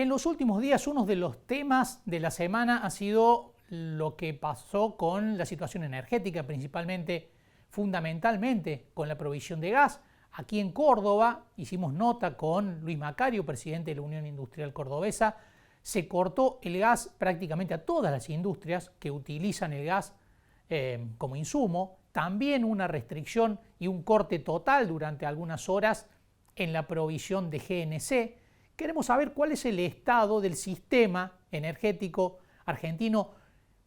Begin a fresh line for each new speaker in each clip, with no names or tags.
En los últimos días, uno de los temas de la semana ha sido lo que pasó con la situación energética, principalmente, fundamentalmente, con la provisión de gas. Aquí en Córdoba hicimos nota con Luis Macario, presidente de la Unión Industrial Cordobesa. Se cortó el gas prácticamente a todas las industrias que utilizan el gas como insumo. También una restricción y un corte total durante algunas horas en la provisión de GNC. Queremos saber cuál es el estado del sistema energético argentino,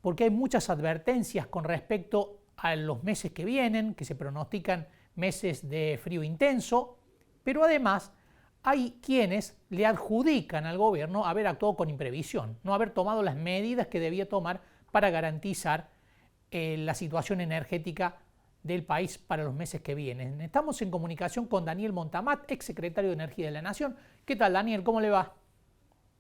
porque hay muchas advertencias con respecto a los meses que vienen, que se pronostican meses de frío intenso, pero además hay quienes le adjudican al gobierno haber actuado con imprevisión, no haber tomado las medidas que debía tomar para garantizar la situación energética del país para los meses que vienen. Estamos en comunicación con Daniel Montamat, ex secretario de Energía de la Nación. ¿Qué tal, Daniel? ¿Cómo le va?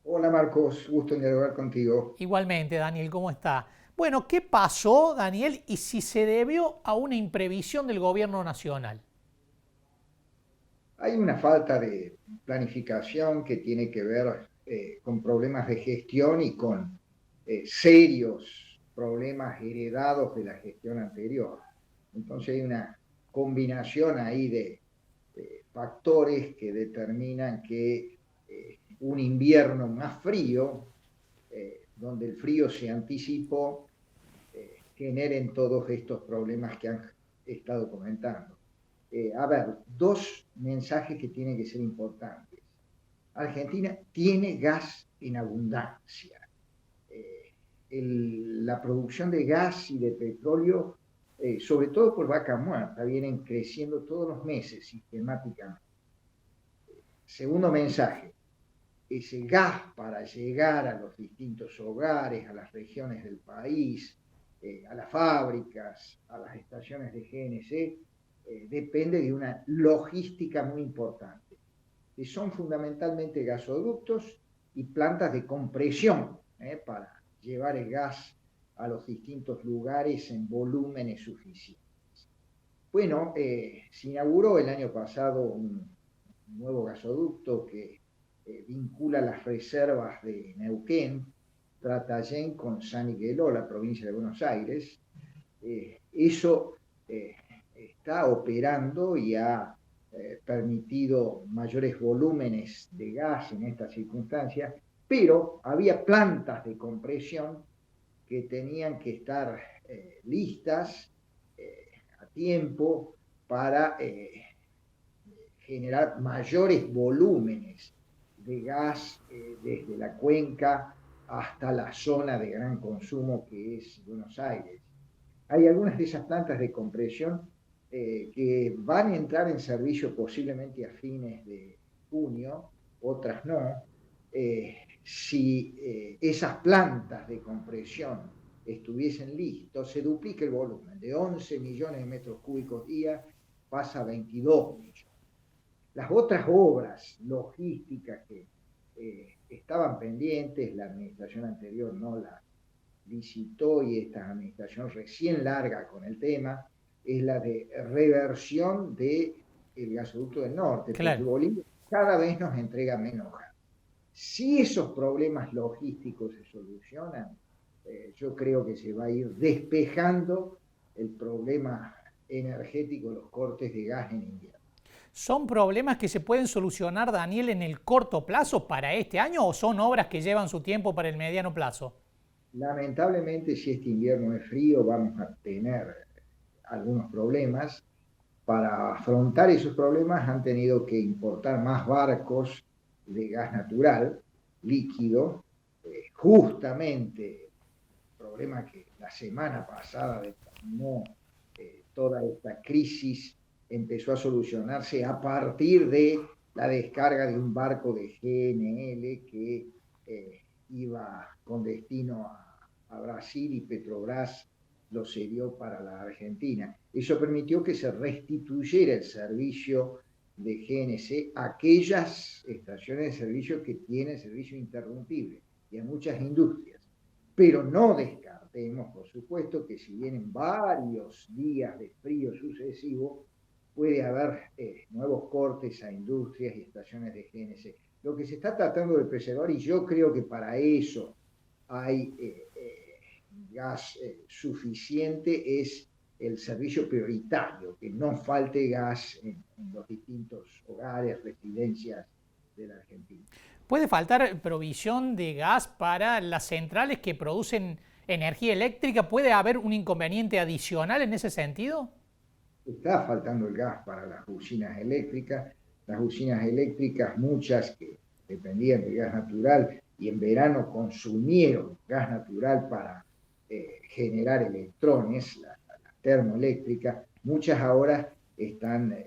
Hola Marcos, gusto en dialogar contigo.
Igualmente, Daniel, ¿cómo está? Bueno, ¿qué pasó, Daniel, y si se debió a una imprevisión del gobierno nacional?
Hay una falta de planificación que tiene que ver con problemas de gestión y con serios problemas heredados de la gestión anterior. Entonces hay una combinación ahí de factores que determinan que un invierno más frío, donde el frío se anticipó, generen todos estos problemas que han estado comentando. A ver, dos mensajes que tienen que ser importantes. Argentina tiene gas en abundancia. La producción de gas y de petróleo, sobre todo por vaca muerta, vienen creciendo todos los meses sistemáticamente. Segundo mensaje, ese gas para llegar a los distintos hogares, a las regiones del país, a las fábricas, a las estaciones de GNC, depende de una logística muy importante, que son fundamentalmente gasoductos y plantas de compresión para llevar el gas a los distintos lugares en volúmenes suficientes. Bueno, se inauguró el año pasado un nuevo gasoducto que vincula las reservas de Neuquén, Tratayén con San Migueló, la provincia de Buenos Aires. Eso está operando y ha permitido mayores volúmenes de gas en estas circunstancias, pero había plantas de compresión que tenían que estar listas a tiempo para generar mayores volúmenes de gas desde la cuenca hasta la zona de gran consumo que es Buenos Aires. Hay algunas de esas plantas de compresión que van a entrar en servicio posiblemente a fines de junio, otras no. Si esas plantas de compresión estuviesen listos, se duplica el volumen, de 11 millones de metros cúbicos día pasa a 22 millones. Las otras obras logísticas que estaban pendientes, la administración anterior no las licitó y esta administración recién larga con el tema, es la de reversión del gasoducto del norte, porque
Claro.
Bolivia cada vez nos entrega menos gas. Si esos problemas logísticos se solucionan, yo creo que se va a ir despejando el problema energético, los cortes de gas en invierno.
¿Son problemas que se pueden solucionar, Daniel, en el corto plazo para este año o son obras que llevan su tiempo para el mediano plazo?
Lamentablemente, si este invierno es frío, vamos a tener algunos problemas. Para afrontar esos problemas han tenido que importar más barcos de gas natural, líquido, justamente el problema que la semana pasada determinó toda esta crisis empezó a solucionarse a partir de la descarga de un barco de GNL que iba con destino a Brasil y Petrobras lo cedió para la Argentina. Eso permitió que se restituyera el servicio de GNC a aquellas estaciones de servicio que tienen servicio interrumpible y a muchas industrias. Pero no descartemos, por supuesto, que si vienen varios días de frío sucesivo, puede haber nuevos cortes a industrias y estaciones de GNC. Lo que se está tratando de preservar, y yo creo que para eso hay gas suficiente, es el servicio prioritario, que no falte gas en los distintos hogares, residencias de la Argentina.
¿Puede faltar provisión de gas para las centrales que producen energía eléctrica? ¿Puede haber un inconveniente adicional en ese sentido?
Está faltando el gas para las usinas eléctricas, muchas que dependían del gas natural y en verano consumieron gas natural para generar electrones, la termoeléctrica, muchas ahora están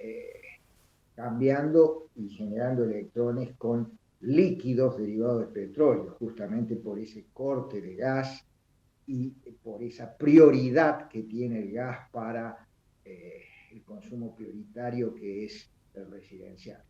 cambiando y generando electrones con líquidos derivados de petróleo, justamente por ese corte de gas y por esa prioridad que tiene el gas para el consumo prioritario que es el residencial.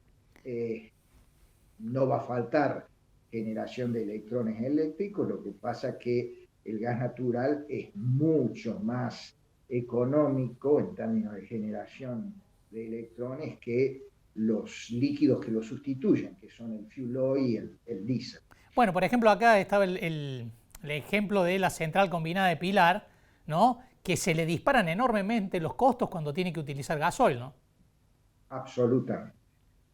No va a faltar generación de electrones eléctricos, lo que pasa que el gas natural es mucho más económico en términos de generación de electrones que los líquidos que lo sustituyen, que son el fuel oil y el diésel.
Bueno, por ejemplo, acá estaba el ejemplo de la central combinada de Pilar, ¿no? Que se le disparan enormemente los costos cuando tiene que utilizar gasoil, ¿no?
Absolutamente.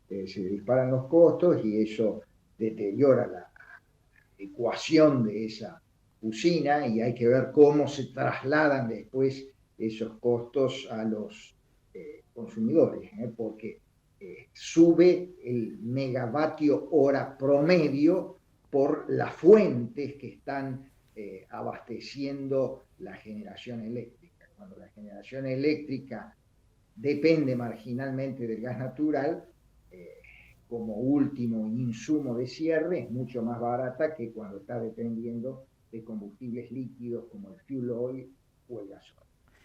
Se disparan los costos y eso deteriora la ecuación de esa usina y hay que ver cómo se trasladan después esos costos a los consumidores, porque sube el megavatio hora promedio por las fuentes que están abasteciendo la generación eléctrica. Cuando la generación eléctrica depende marginalmente del gas natural, como último insumo de cierre, es mucho más barata que cuando está dependiendo de combustibles líquidos como el fuel oil o el gasoil.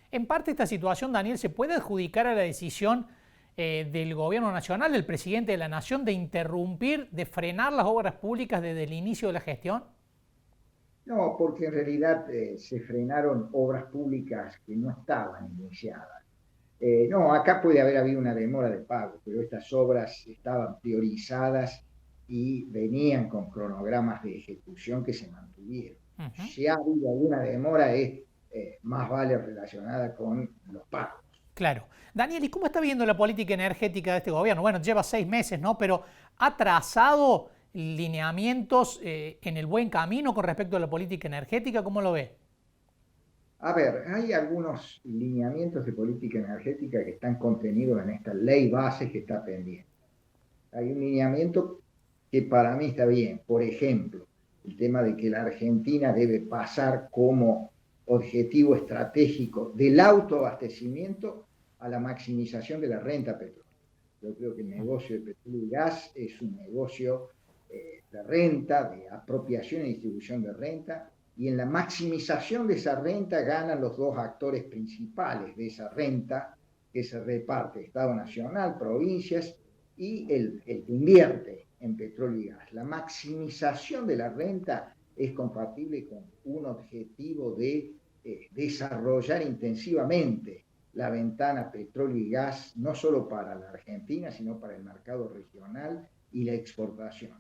En parte esta situación, Daniel, se puede adjudicar a la decisión del gobierno nacional, del presidente de la nación, de interrumpir, de frenar las obras públicas desde el inicio de la gestión.
No, porque en realidad se frenaron obras públicas que no estaban iniciadas. No, acá puede haber habido una demora de pago, pero estas obras estaban priorizadas y venían con cronogramas de ejecución que se mantuvieron. Si ha habido alguna demora es más vale relacionada con los pagos.
Claro. Daniel, ¿y cómo está viendo la política energética de este gobierno? Bueno, lleva 6 meses, ¿no? Pero ¿ha trazado lineamientos en el buen camino con respecto a la política energética? ¿Cómo lo ve?
A ver, hay algunos lineamientos de política energética que están contenidos en esta ley base que está pendiente. Hay un lineamiento que para mí está bien. Por ejemplo, el tema de que la Argentina debe pasar como objetivo estratégico del autoabastecimiento a la maximización de la renta petrolera. Yo creo que el negocio de petróleo y gas es un negocio de renta, de apropiación y distribución de renta, y en la maximización de esa renta ganan los dos actores principales de esa renta que se reparte, Estado Nacional, provincias y el que invierte en petróleo y gas. La maximización de la renta es compatible con un objetivo de desarrollar intensivamente la ventana petróleo y gas, no solo para la Argentina, sino para el mercado regional y la exportación.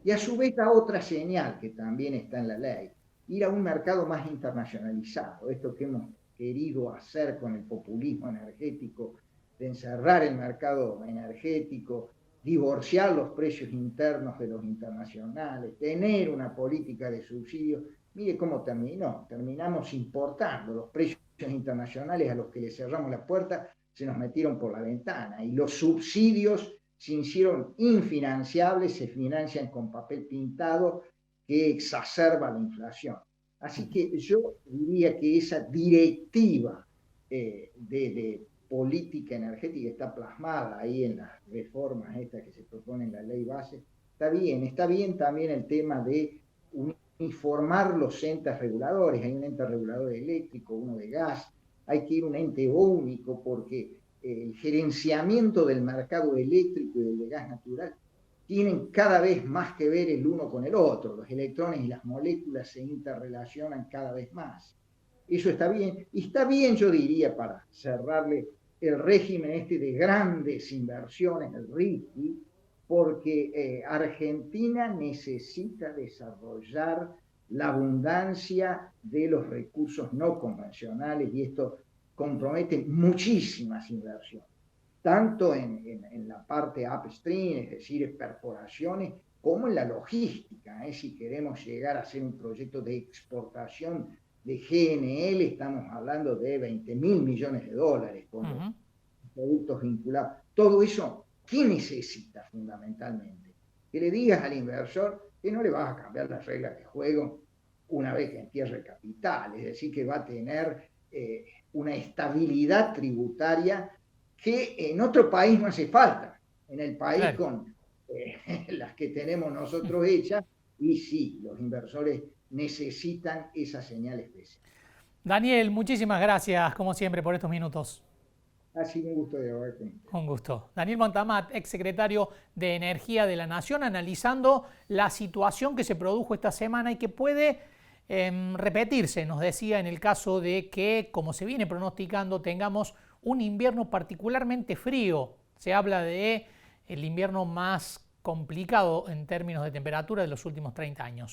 Y a su vez la otra señal que también está en la ley, ir a un mercado más internacionalizado, esto que hemos querido hacer con el populismo energético, de encerrar el mercado energético, divorciar los precios internos de los internacionales, tener una política de subsidios. Mire cómo terminó, terminamos importando los precios internacionales a los que le cerramos la puerta, se nos metieron por la ventana y los subsidios se hicieron infinanciables, se financian con papel pintado que exacerba la inflación. Así que yo diría que esa directiva de política energética está plasmada ahí en las reformas estas que se proponen en la ley base. Está bien también el tema de uniformar los entes reguladores. Hay un ente regulador eléctrico, uno de gas, hay que ir a un ente único porque el gerenciamiento del mercado eléctrico y del de gas natural tienen cada vez más que ver el uno con el otro. Los electrones y las moléculas se interrelacionan cada vez más. Eso está bien. Y está bien, yo diría, para cerrarle, el régimen este de grandes inversiones, el RIGI, porque Argentina necesita desarrollar la abundancia de los recursos no convencionales y esto compromete muchísimas inversiones, tanto en la parte upstream, es decir, perforaciones, como en la logística. Si queremos llegar a hacer un proyecto de exportación de GNL, estamos hablando de 20.000 millones de dólares con los productos vinculados. Todo eso, ¿qué necesita fundamentalmente? Que le digas al inversor que no le vas a cambiar las reglas de juego una vez que entierre capital, es decir, que va a tener una estabilidad tributaria que en otro país no hace falta. En el país con las que tenemos nosotros hechas, y sí, los inversores necesitan esa señal especial.
Daniel, muchísimas gracias, como siempre, por estos minutos.
Ha sido un gusto de haberte.
Un gusto. Daniel Montamat, exsecretario de Energía de la Nación, analizando la situación que se produjo esta semana y que puede repetirse, nos decía, en el caso de que, como se viene pronosticando, tengamos un invierno particularmente frío. Se habla de el invierno más complicado en términos de temperatura de los últimos 30 años.